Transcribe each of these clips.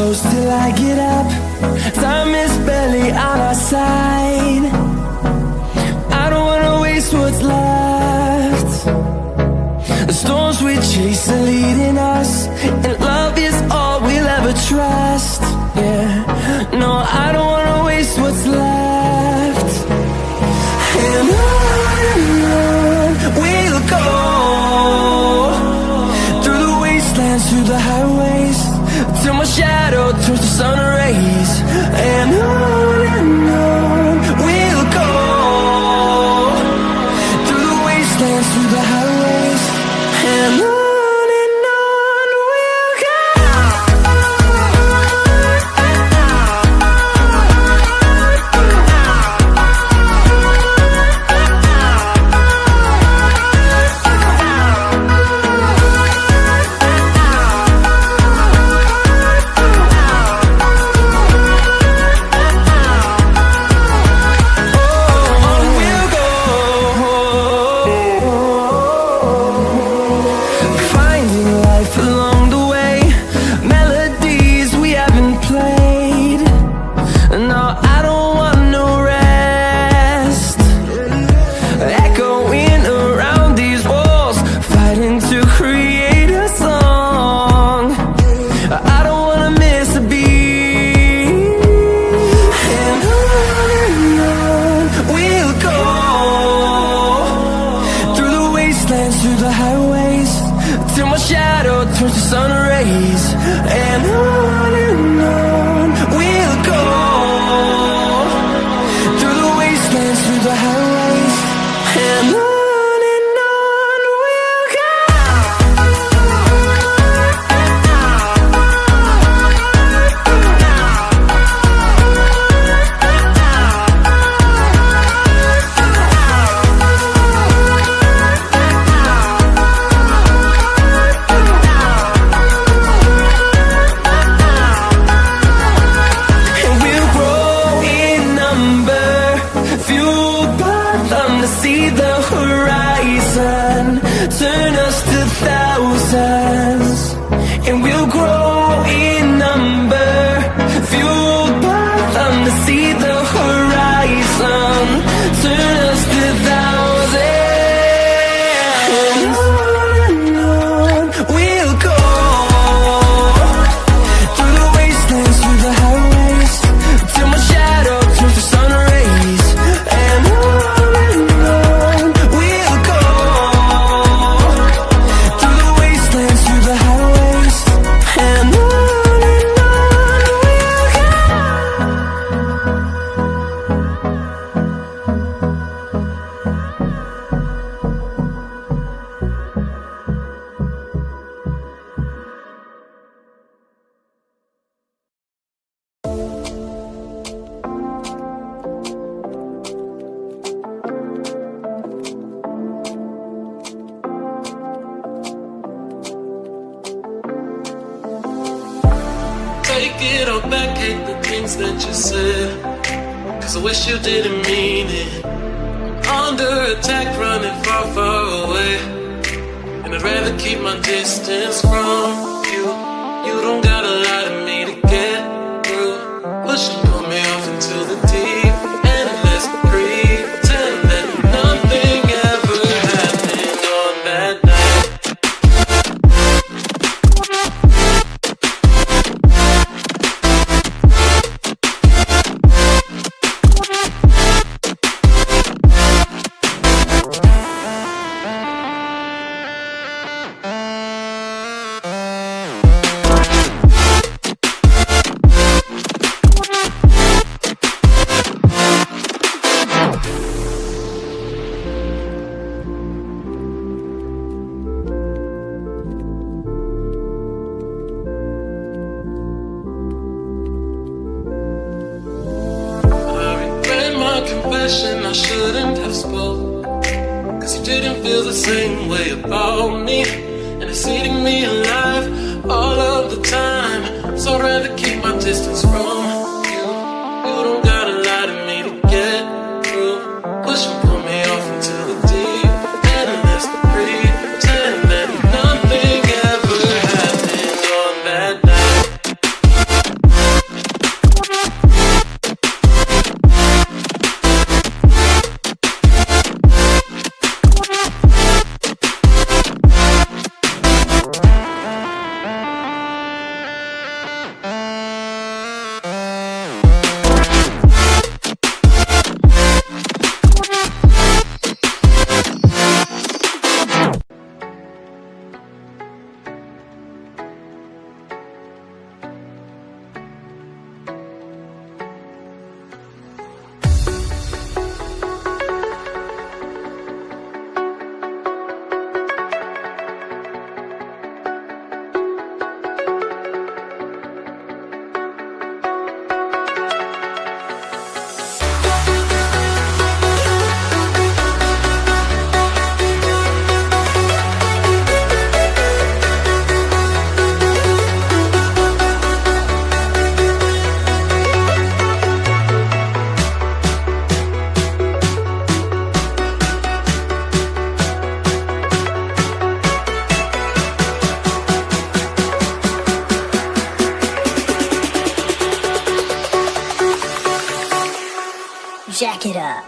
close till I get up. Time is barely on our side. I don't wanna waste what's left. The storms we chase are leading us, and love is all we'll ever trust. Yeah, no, I don't wanna waste what's left. And on we'll go, through the wastelands, through the highways, till my shadow turns to sun rays. And on we'll go, through the wastelands, through the highways, and on we'll go. Through the highways, till my shadow turns to sun rays. And on we'll go, through the wastelands, through the highways, and on we'll go. See the horizon, turn us to thousands, and we'll grow in number, fueled by them. To see the horizon, turn us to thousands, and on we'll go, through the wastelands, through the highways, till my shadow turns to sun rays. And take it all back, hate the things that you said, 'cause I wish you didn't mean it. I'm under attack, running far, far away, and I'd rather keep my distance from you. You don't gotta lie to me to get through. Push and pull me off into the deep, and let's pretend that nothing ever happened on that night. I shouldn't have spoke, 'cause you didn't feel the same way about me, and it's eating me alive all of the time. So I'd rather keep my distance from you. You don't gotta lie to me to get through. Push and pull me off into the deep, and let's pretend that nothing ever happened on that night. Jack it up.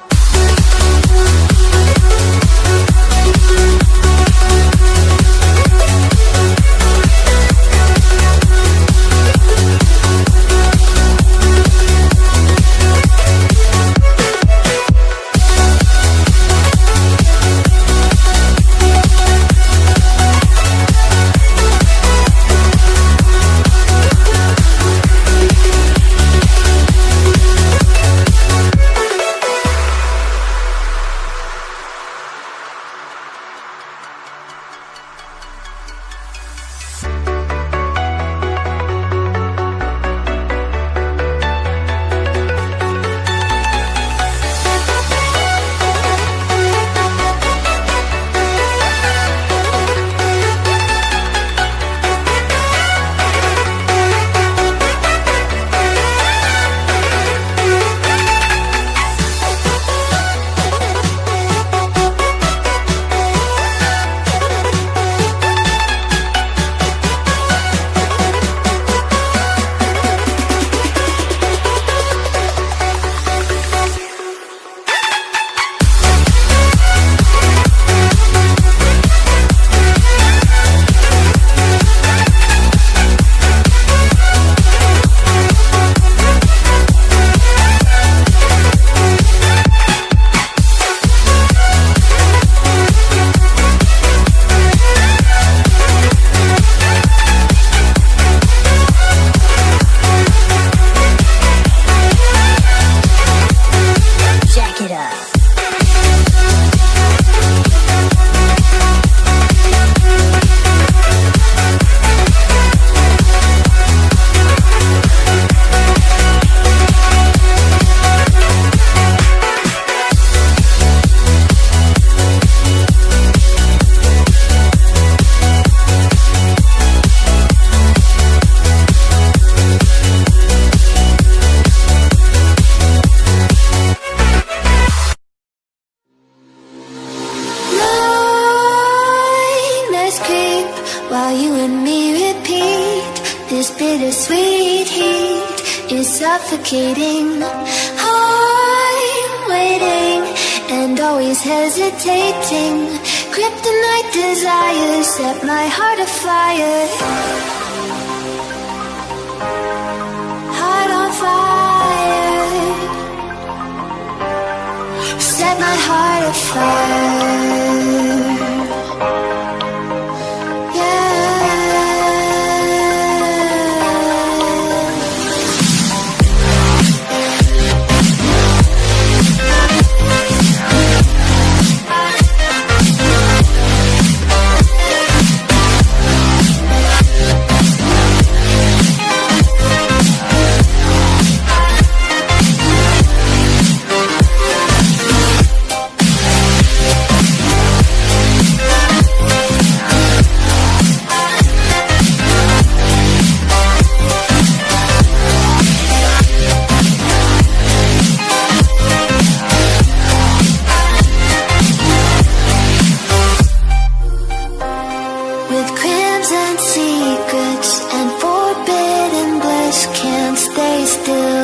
While you and me repeat, this bittersweet heat is suffocating. I'm waiting and always hesitating. Kryptonite desires set my heart afire. Heart on fire. Set my heart afire.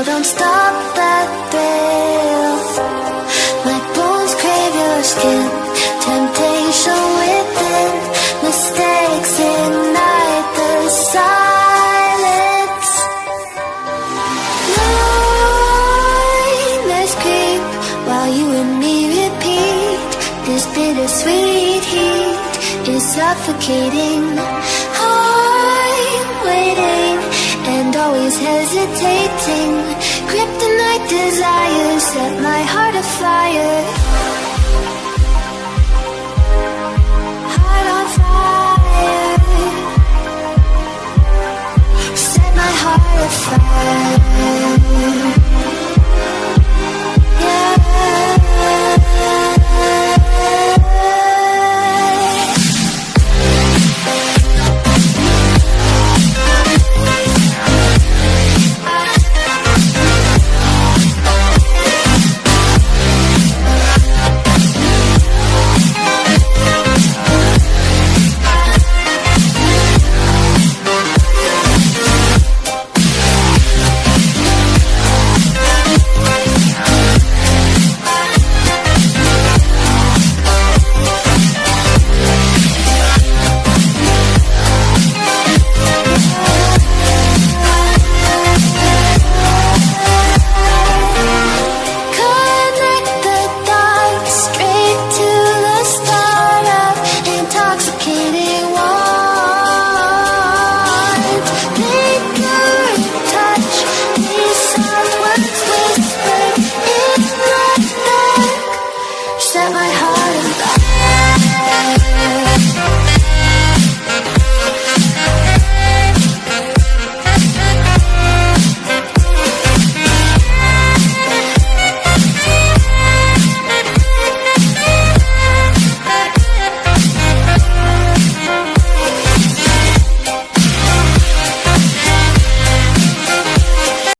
Don't stop that thrill. My bones crave your skin. Temptation within. Mistakes ignite the silence. Nightmares creep while you and me repeat. This bittersweet heat is suffocating. I'm waiting and always hesitating. Kryptonite desires set my heart afire.